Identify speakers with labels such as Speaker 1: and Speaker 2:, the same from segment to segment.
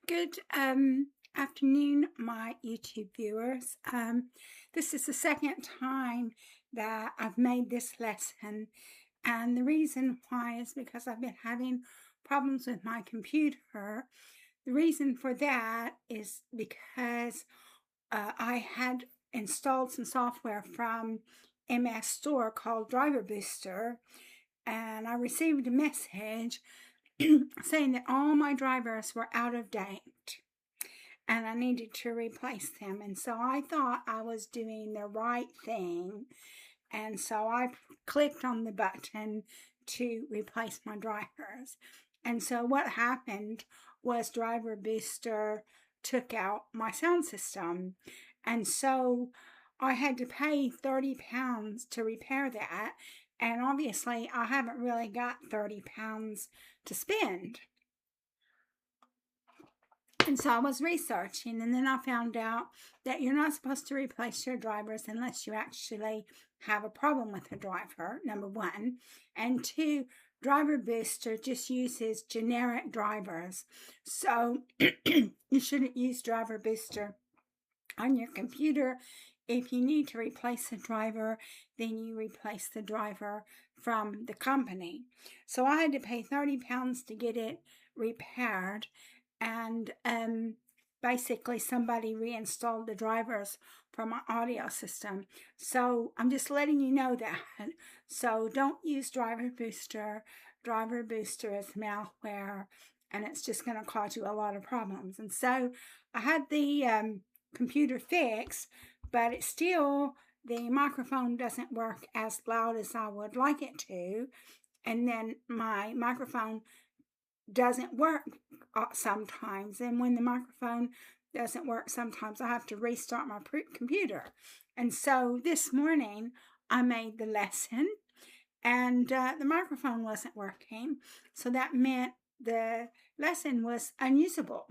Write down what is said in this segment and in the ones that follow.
Speaker 1: Good afternoon, my YouTube viewers. This is the second time that I've made this lesson, and the reason why is because I've been having problems with my computer. The reason for that is because I had installed some software from MS Store called Driver Booster, and I received a message saying that all my drivers were out of date and I needed to replace them. And so I thought I was doing the right thing. And so I clicked on the button to replace my drivers. And so what happened was Driver Booster took out my sound system. And so I had to pay £30 to repair that. And obviously I haven't really got £30 to spend. And so I was researching, and then I found out that you're not supposed to replace your drivers unless you actually have a problem with a driver, number one. And two, Driver Booster just uses generic drivers. So you shouldn't use Driver Booster on your computer. If you need to replace a driver, then you replace the driver from the company. So I had to pay £30 to get it repaired, and basically somebody reinstalled the drivers from my audio system. So I'm just letting you know that. So don't use Driver Booster. Driver Booster is malware, and it's just going to cause you a lot of problems. And so I had the computer fixed, but it's still, the microphone doesn't work as loud as I would like it to, and then my microphone doesn't work sometimes, and when the microphone doesn't work sometimes, I have to restart my computer. And so this morning I made the lesson, and the microphone wasn't working, so that meant the lesson was unusable.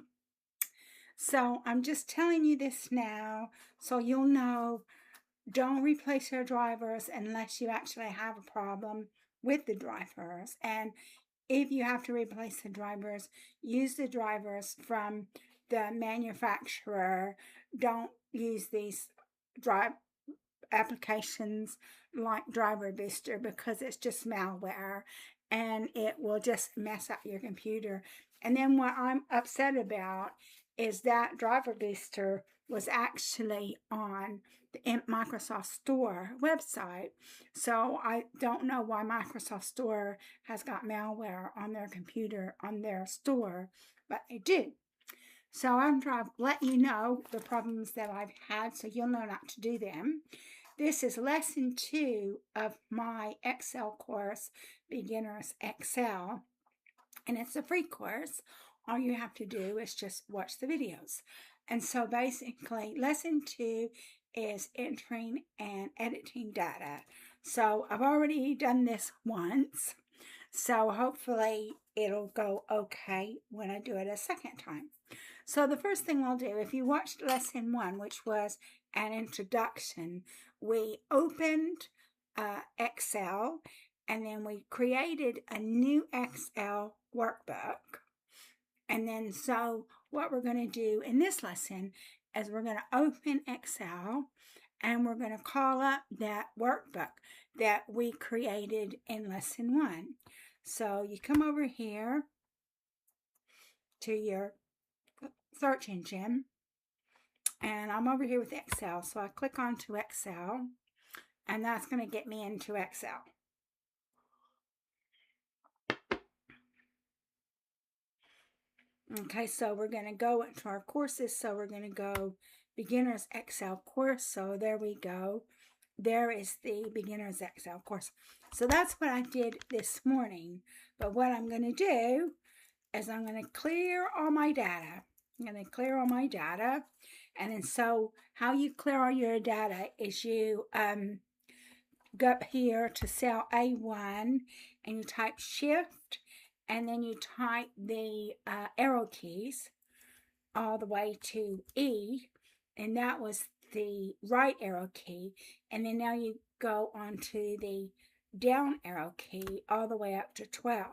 Speaker 1: So I'm just telling you this now so you'll know, don't replace your drivers unless you actually have a problem with the drivers. And if you have to replace the drivers, use the drivers from the manufacturer. Don't use these drive applications like Driver Booster, because it's just malware and it will just mess up your computer. And then what I'm upset about is that Driver Booster was actually on the Microsoft Store website. So I don't know why Microsoft Store has got malware on their computer, on their store, but they do. So I'm trying to let you know the problems that I've had so you'll know not to do them. This is lesson 2 of my Excel course, Beginners Excel, and it's a free course. All you have to do is just watch the videos. And so basically, lesson 2 is entering and editing data. So I've already done this once, so hopefully it'll go okay when I do it a second time. So the first thing we'll do, if you watched lesson 1, which was an introduction, we opened Excel, and then we created a new Excel workbook. And then so what we're going to do in this lesson is we're going to open Excel, and we're going to call up that workbook that we created in lesson 1. So you come over here to your search engine, and I'm over here with Excel. So I click onto Excel, and that's going to get me into Excel. Okay, so we're going to go into our courses. So we're going to go Beginners Excel course. So there we go. There is the Beginners Excel course. So that's what I did this morning. But what I'm going to do is I'm going to clear all my data. I'm going to clear all my data. And then so how you clear all your data is you go up here to cell A1, and you type Shift, and then you type the arrow keys all the way to E, and that was the right arrow key. And then now you go on to the down arrow key all the way up to 12.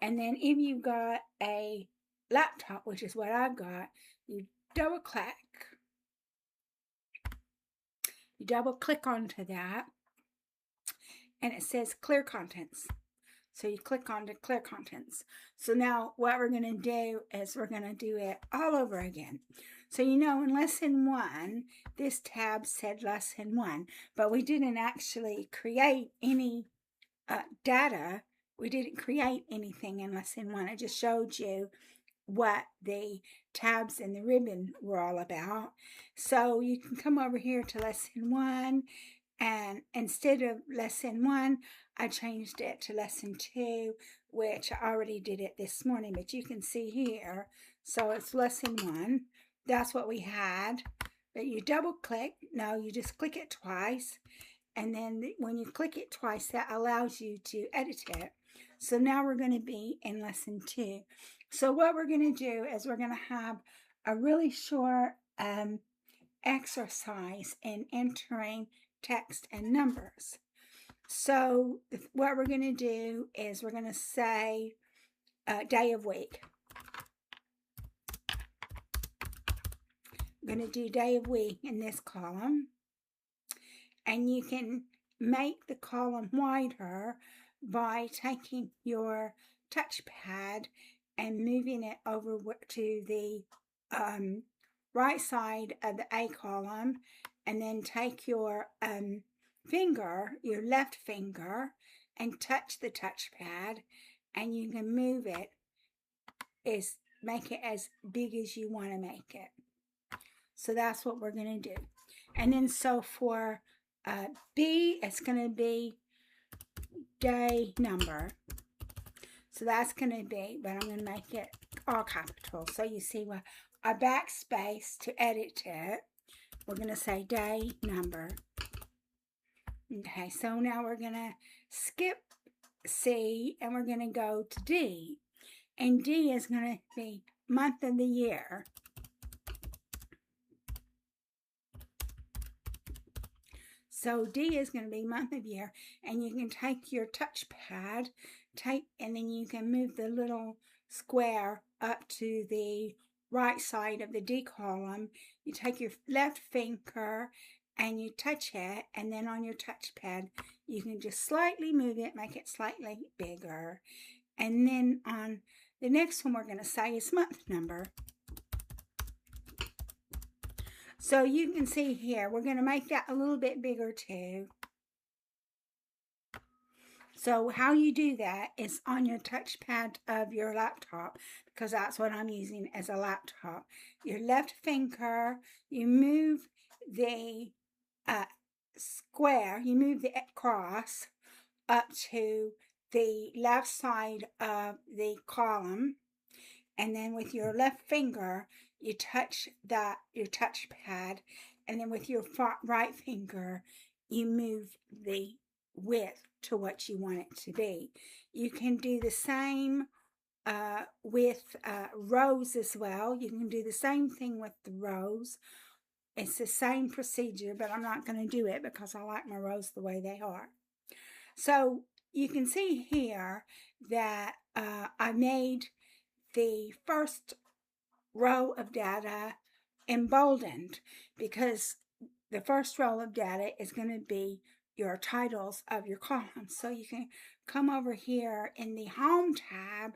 Speaker 1: And then if you got a laptop, which is what I've got, you double click onto that, and it says clear contents. So you click on to clear contents. So now what we're going to do is we're going to do it all over again. So you know, in lesson 1, this tab said lesson 1, but we didn't actually create any data. We didn't create anything in lesson 1. It just showed you what the tabs and the ribbon were all about. So you can come over here to lesson 1, and instead of lesson 1, I changed it to lesson 2, which I already did it this morning, but you can see here. So it's lesson 1. That's what we had. But you double click. No, you just click it twice. And then when you click it twice, that allows you to edit it. So now we're going to be in lesson 2. So what we're going to do is we're going to have a really short exercise in entering text and numbers. So what we're going to do is we're going to say day of week. I'm going to do day of week in this column. And you can make the column wider by taking your touchpad and moving it over to the right side of the A column, and then take your finger, your left finger, and touch the touchpad, and you can move it, make it as big as you want to make it. So that's what we're going to do. And then so for B, it's going to be day number. So that's going to be, but I'm going to make it all capital. So you see what a backspace to edit it. We're going to say day number. Okay, so now we're going to skip C and we're going to go to D. And D is going to be month of the year. So D is going to be month of year, and you can take your touchpad, and then you can move the little square up to the right side of the D column. You take your left finger and you touch it, and then on your touchpad, you can just slightly move it, make it slightly bigger. And then on the next one we're going to say is month number. So you can see here, we're going to make that a little bit bigger too. So how you do that is on your touchpad of your laptop, because that's what I'm using as a laptop. Your left finger, you move the square, you move the cross up to the left side of the column, and then with your left finger, you touch your touchpad, and then with your right finger, you move the width to what you want it to be. You can do the same with rows as well. You can do the same thing with the rows. It's the same procedure, but I'm not going to do it because I like my rows the way they are. So you can see here that I made the first row of data emboldened, because the first row of data is going to be your titles of your columns. So you can come over here in the Home tab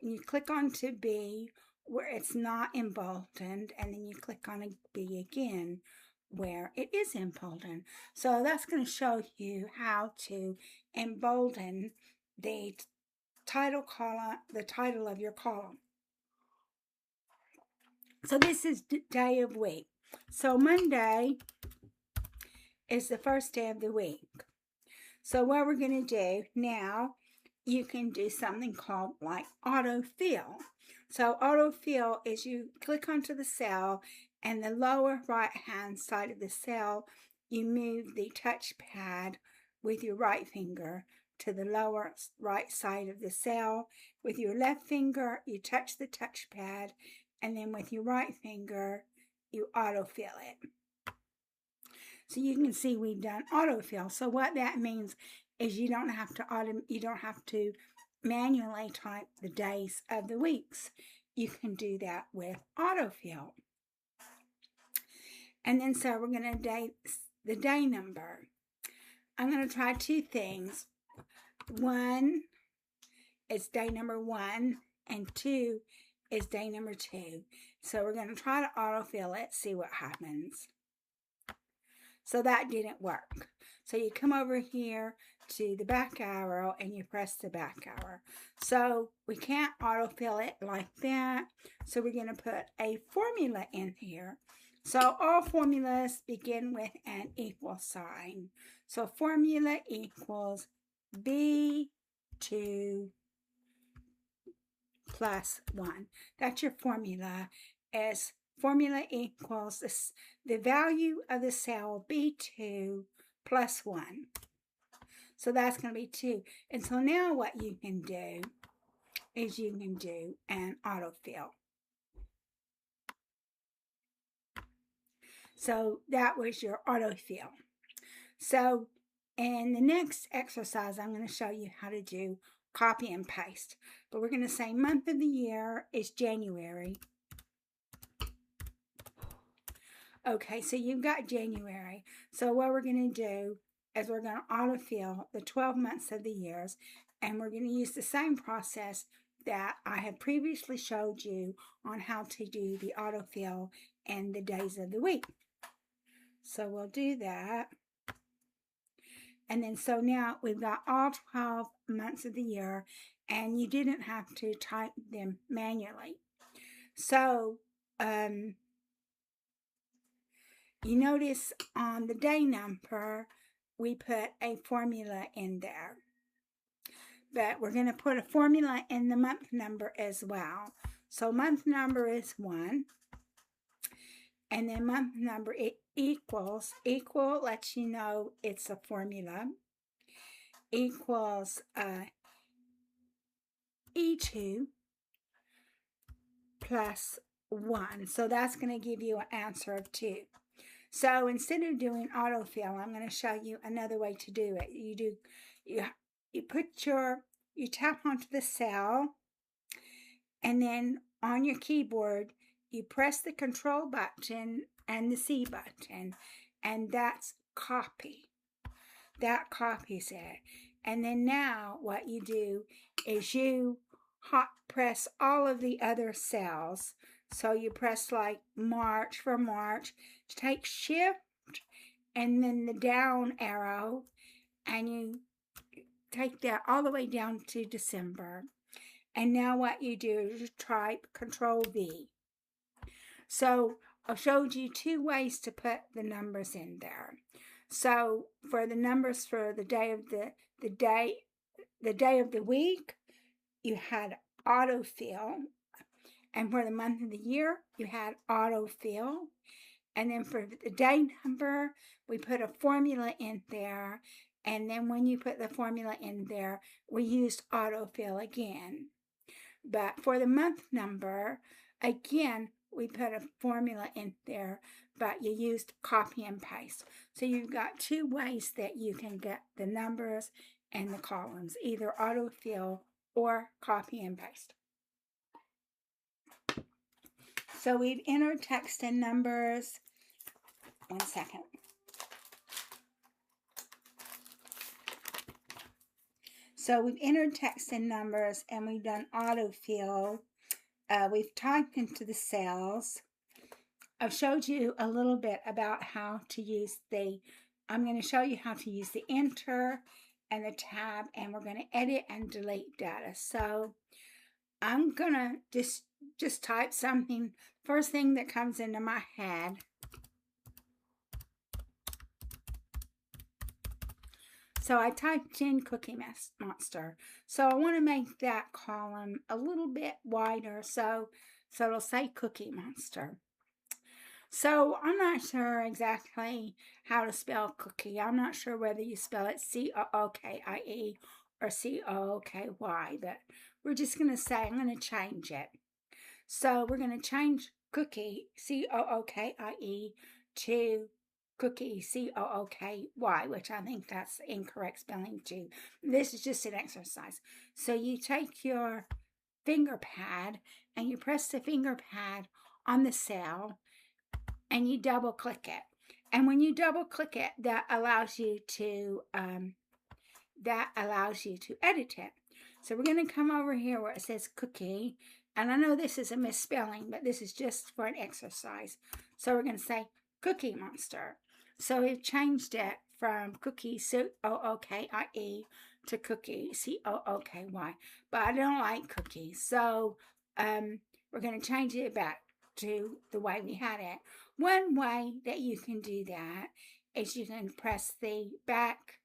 Speaker 1: and you click on to B where it's not emboldened, and then you click on B again where it is emboldened. So that's going to show you how to embolden the title column, the title of your column. So this is day of week. So Monday is the first day of the week. So what we're going to do now, you can do something called like autofill. So autofill is you click onto the cell, and the lower right hand side of the cell, you move the touchpad with your right finger to the lower right side of the cell. With your left finger, you touch the touchpad, and then with your right finger, you autofill it. So you can see we've done autofill. So what that means is you don't have to manually type the days of the weeks. you can do that with autofill. And then so we're going to date the day number. I'm going to try two things. One is day number 1, and 2 is day number 2. So we're going to try to autofill it, see what happens. So that didn't work. So you come over here to the back arrow and you press the back arrow. So we can't autofill it like that. So we're going to put a formula in here. So all formulas begin with an equal sign. So formula equals B2 plus 1. That's your formula. As formula equals the value of the cell B2 plus 1. So that's going to be 2. And so now what you can do is you can do an autofill. So that was your autofill. So in the next exercise, I'm going to show you how to do copy and paste. But we're going to say month of the year is January. Okay, so you've got January. So what we're going to do is we're going to autofill the 12 months of the years, and we're going to use the same process that I had previously showed you on how to do the autofill and the days of the week. So we'll do that. And then so now we've got all 12 months of the year, and you didn't have to type them manually. So you notice on the day number, we put a formula in there. But we're going to put a formula in the month number as well. So month number is 1. And then month number equal lets you know it's a formula, equals E2 plus 1. So that's going to give you an answer of 2. So instead of doing autofill, I'm going to show you another way to do it. You tap onto the cell, and then on your keyboard, you press the control button and the C button, and that's copy. That copies it. And then now what you do is you hot press all of the other cells. So you press like March for March, take Shift and then the down arrow, and you take that all the way down to December. And now what you do is you type Control V. So I showed you 2 ways to put the numbers in there. So for the numbers for the day of the day of the week, you had autofill, and for the month of the year, you had autofill. And then for the day number, we put a formula in there, and then when you put the formula in there, we used autofill again. But for the month number, again, we put a formula in there, but you used copy and paste. So you've got 2 ways that you can get the numbers and the columns, either autofill or copy and paste. So we've entered text and numbers. 1 second. So we've entered text and numbers, and we've done autofill. We've typed into the cells. I've showed you a little bit about how to use I'm going to show you how to use the enter and the tab, and we're going to edit and delete data. So I'm going to just type something, first thing that comes into my head. So I typed in Cookie Monster. So I want to make that column a little bit wider, so it'll say Cookie Monster. So I'm not sure exactly how to spell cookie. I'm not sure whether you spell it C-O-O-K-I-E or C-O-O-K-Y, but we're just going to say I'm going to change it. So we're going to change cookie, C-O-O-K-I-E, to cookie, C-O-O-K-Y, which I think that's the incorrect spelling too. This is just an exercise. So you take your finger pad, and you press the finger pad on the cell, and you double click it. And when you double click it, that allows you to edit it. So we're going to come over here where it says cookie. And I know this is a misspelling, but this is just for an exercise. So we're going to say Cookie Monster. So we've changed it from cookie, C-O-O-K-I-E, to cookie, C-O-O-K-Y. But I don't like cookies. So we're going to change it back to the way we had it. One way that you can do that is you can press the back,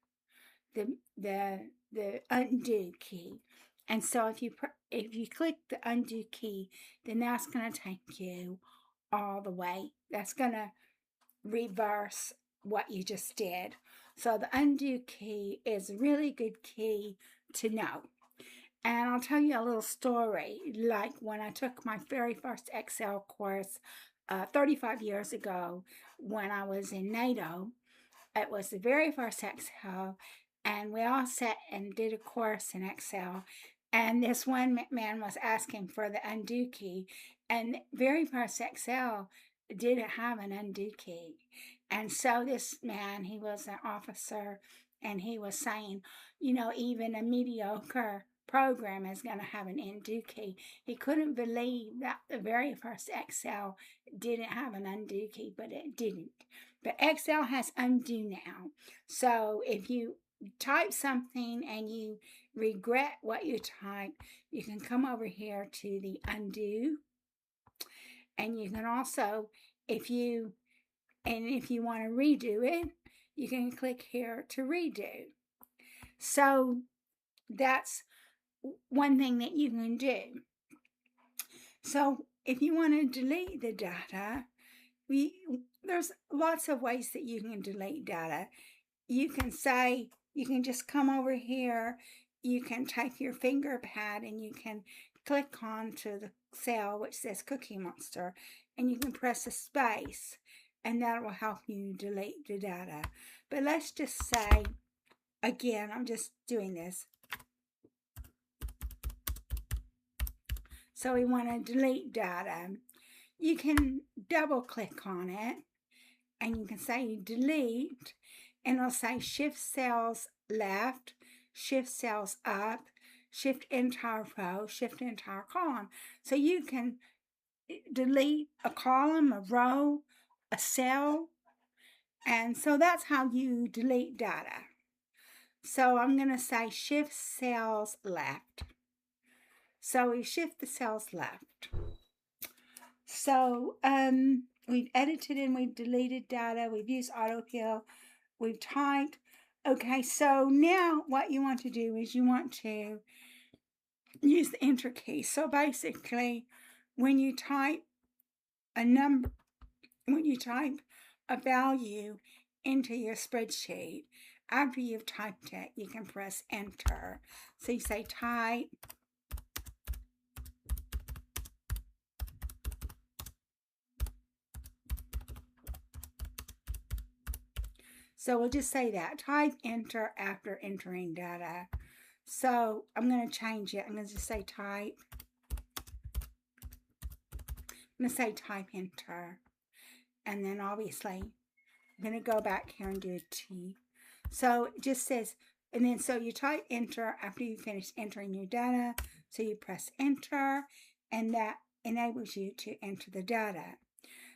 Speaker 1: the undo key. And so if you click the undo key, then that's going to take you all the way. That's going to reverse what you just did. So the undo key is a really good key to know. And I'll tell you a little story. Like when I took my very first Excel course 35 years ago when I was in NATO, it was the very first Excel, and we all sat and did a course in Excel. And this one man was asking for the undo key, and the very first Excel didn't have an undo key. And so this man, he was an officer, and he was saying, you know, even a mediocre program is going to have an undo key. He couldn't believe that the very first Excel didn't have an undo key, but it didn't. But Excel has undo now. So if you type something and you regret what you typed, you can come over here to the undo. And you can also, if you want to redo it, you can click here to redo. So that's one thing that you can do. So if you want to delete the data, there's lots of ways that you can delete data. You can just come over here, you can take your finger pad and you can click on to the cell which says Cookie Monster, and you can press a space, and that will help you delete the data. But let's just say, again, I'm just doing this. So we want to delete data. You can double click on it, and you can say delete, and it'll say shift cells left, shift cells up, shift entire row, shift entire column. So you can delete a column, a row, a cell, and so that's how you delete data. So I'm going to say shift cells left. So we shift the cells left. So we've edited and we've deleted data. We've used autofill. We've typed. Okay, so now what you want to do is you want to use the enter key. So basically, when you type a number, when you type a value into your spreadsheet, after you've typed it, you can press enter. So you say type. So we'll just say that, type enter after entering data. So I'm going to change it. I'm going to just say type. I'm going to say type enter. And then obviously, I'm going to go back here and do a T. So it just says, and then so you type enter after you finish entering your data. So you press enter, and that enables you to enter the data.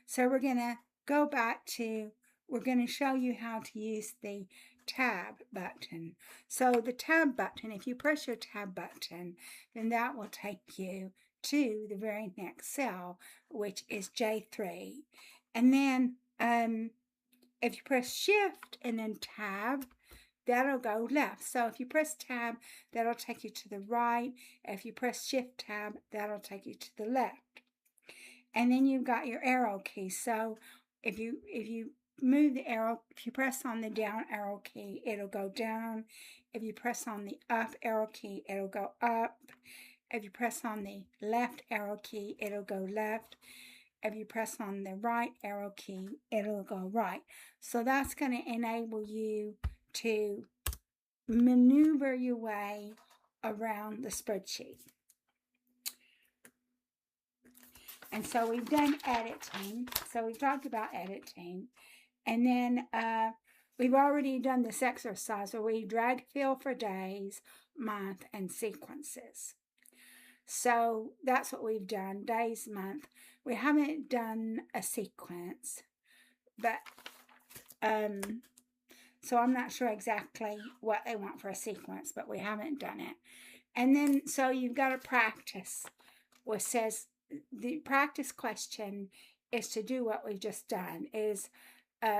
Speaker 1: So we're going to go back to, we're going to show you how to use the tab button. So the tab button, if you press your tab button, then that will take you to the very next cell, which is J3. And then if you press shift and then tab, that'll go left. So if you press tab, that'll take you to the right. If you press shift tab, that'll take you to the left. And then you've got your arrow key. So if you move the arrow, if you press on the down arrow key, it'll go down. If you press on the up arrow key, it'll go up. If you press on the left arrow key, it'll go left. If you press on the right arrow key, it'll go right. So that's going to enable you to maneuver your way around the spreadsheet. And so we've done editing. So we've talked about editing. And then we've already done this exercise where we drag fill for days, month, and sequences. So that's what we've done, days, month. We haven't done a sequence, but so I'm not sure exactly what they want for a sequence, but we haven't done it. And then, so you've got to practice, which says the practice question is to do what we've just done, is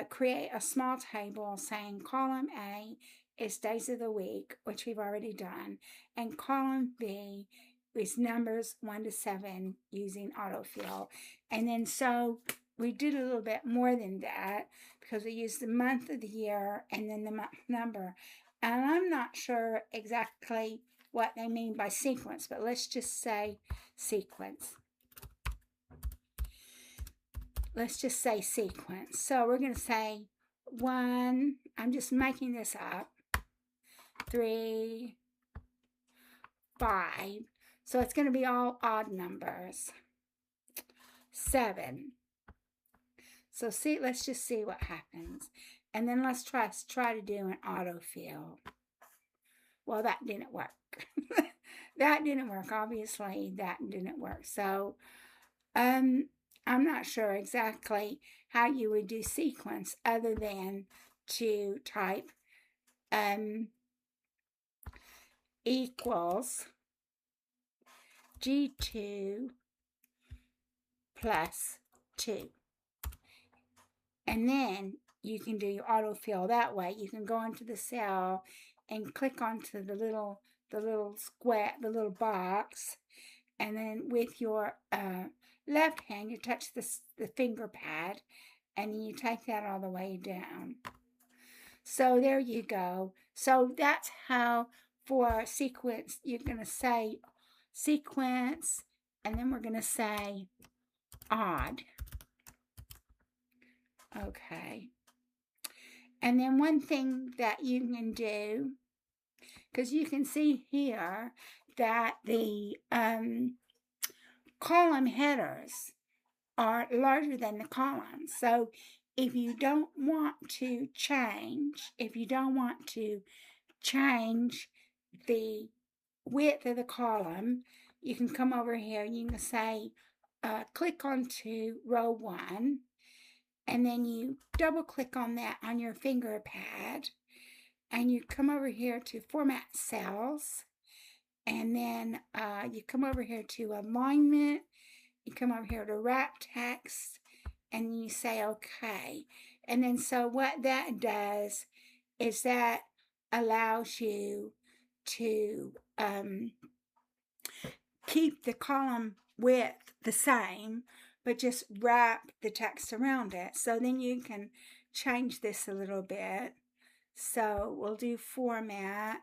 Speaker 1: create a small table saying column A is days of the week, which we've already done, and column B is numbers 1 to 7 using autofill. And then so we did a little bit more than that because we used the month of the year and then the month number. And I'm not sure exactly what they mean by sequence, but let's just say sequence. Let's just say sequence. So we're going to say 1, I'm just making this up, 3, 5. So it's going to be all odd numbers. 7. So see, let's just see what happens. And then let's try to do an autofill. Well, that didn't work. That didn't work. Obviously, that didn't work. So, I'm not sure exactly how you would do sequence other than to type equals G2 plus 2. And then you can do your autofill that way. You can go into the cell and click onto the little square, the little box, and then with your left hand, you touch the finger pad, and then you take that all the way down. So there you go. So that's how for sequence, you're going to say sequence, and then we're going to say odd. Okay. And then one thing that you can do, because you can see here that the column headers are larger than the columns. So if you don't want to change, the width of the column, you can come over here and you can say, click onto row 1, and then you double click on that on your finger pad, and you come over here to format cells, and then you come over here to alignment, you come over here to wrap text, and you say okay. And then so what that does is that allows you to keep the column width the same, but just wrap the text around it. So then you can change this a little bit. So we'll do format,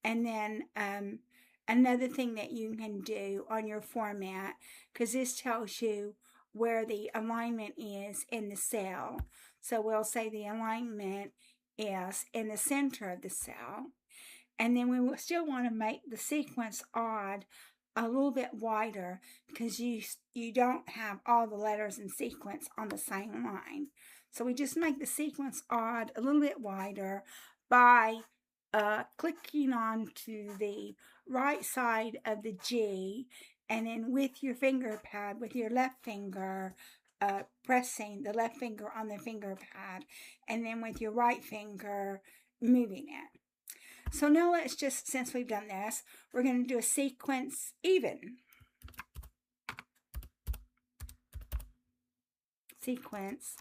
Speaker 1: and then another thing that you can do on your format, because this tells you where the alignment is in the cell. So we'll say the alignment is in the center of the cell. And then we will still want to make the sequence odd a little bit wider, because you don't have all the letters in sequence on the same line. So we just make the sequence odd a little bit wider by clicking on to the right side of the G, and then with your finger pad, with your left finger, pressing the left finger on the finger pad, and then with your right finger moving it. So now let's just, since we've done this, we're going to do a sequence even. Sequence.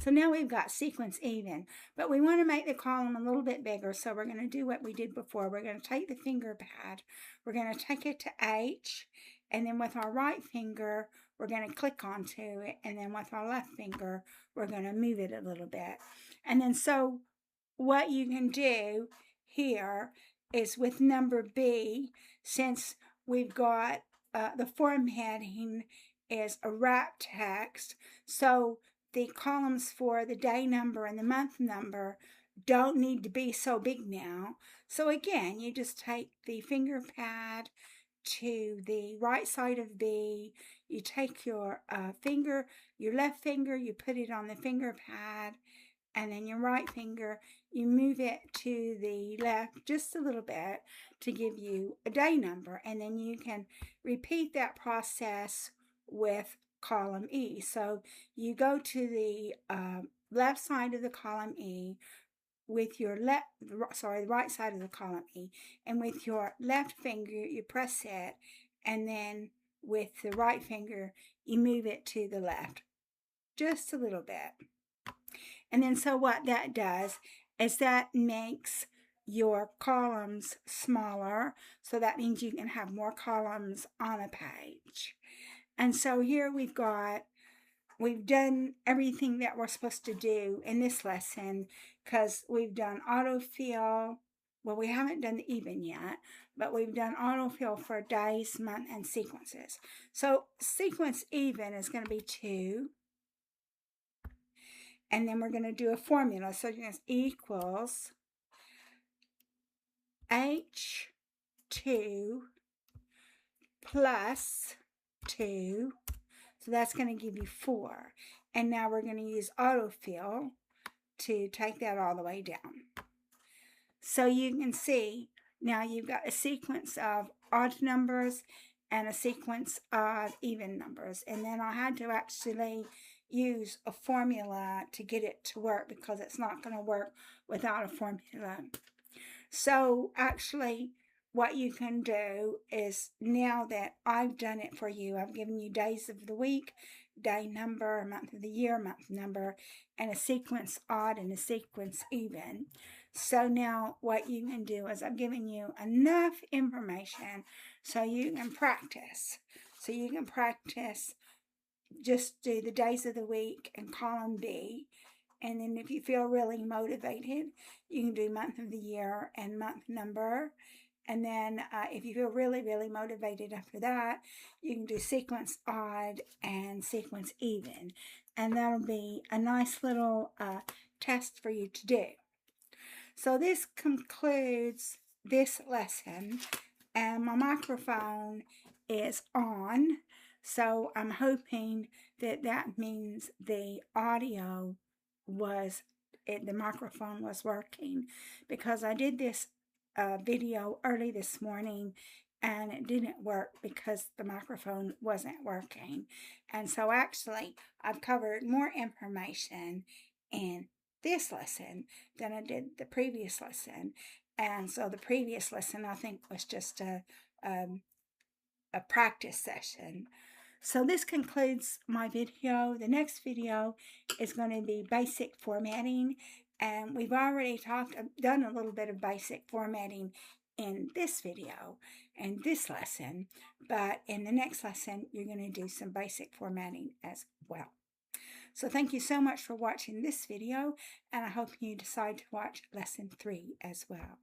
Speaker 1: So now we've got sequence even, but we want to make the column a little bit bigger, so we're going to do what we did before. We're going to take the finger pad, we're going to take it to H, and then with our right finger, we're going to click onto it, and then with our left finger, we're going to move it a little bit. And then so what you can do here is with number B, since we've got the formatting is a wrap text, so the columns for the day number and the month number don't need to be so big now. So again, you just take the finger pad to the right side of B. You take your finger, your left finger, you put it on the finger pad, and then your right finger, you move it to the left just a little bit to give you a day number. And then you can repeat that process with column E. So you go to the left side of the column E with your the right side of the column E, and with your left finger, you press it, and then with the right finger, you move it to the left just a little bit. And then so what that does is that makes your columns smaller. So that means you can have more columns on a page. And so here we've done everything that we're supposed to do in this lesson, because we've done autofill. Well, we haven't done the even yet, but we've done autofill for days, month, and sequences. So sequence even is going to be 2. And then we're going to do a formula. So it's equals H2 plus 2. So that's going to give you 4. And now we're going to use autofill to take that all the way down. So you can see now you've got a sequence of odd numbers and a sequence of even numbers. And then I had to actually use a formula to get it to work, because it's not going to work without a formula. So actually what you can do is, now that I've done it for you, I've given you days of the week, day number, month of the year, month number, and a sequence odd and a sequence even. So now what you can do is I've given you enough information so you can practice. So you can practice, just do the days of the week in column B. And then if you feel really motivated, you can do month of the year and month number. And then if you feel really, really motivated after that, you can do sequence odd and sequence even. And that'll be a nice little test for you to do. So this concludes this lesson, and my microphone is on. So I'm hoping that that means the audio the microphone was working, because I did this video early this morning and it didn't work because the microphone wasn't working. And so actually I've covered more information in this lesson than I did the previous lesson. And so the previous lesson, I think, was just a practice session. So this concludes my video. The next video is going to be basic formatting, and we've already done a little bit of basic formatting in this video and this lesson, but in the next lesson you're going to do some basic formatting as well. So thank you so much for watching this video, and I hope you decide to watch lesson 3 as well.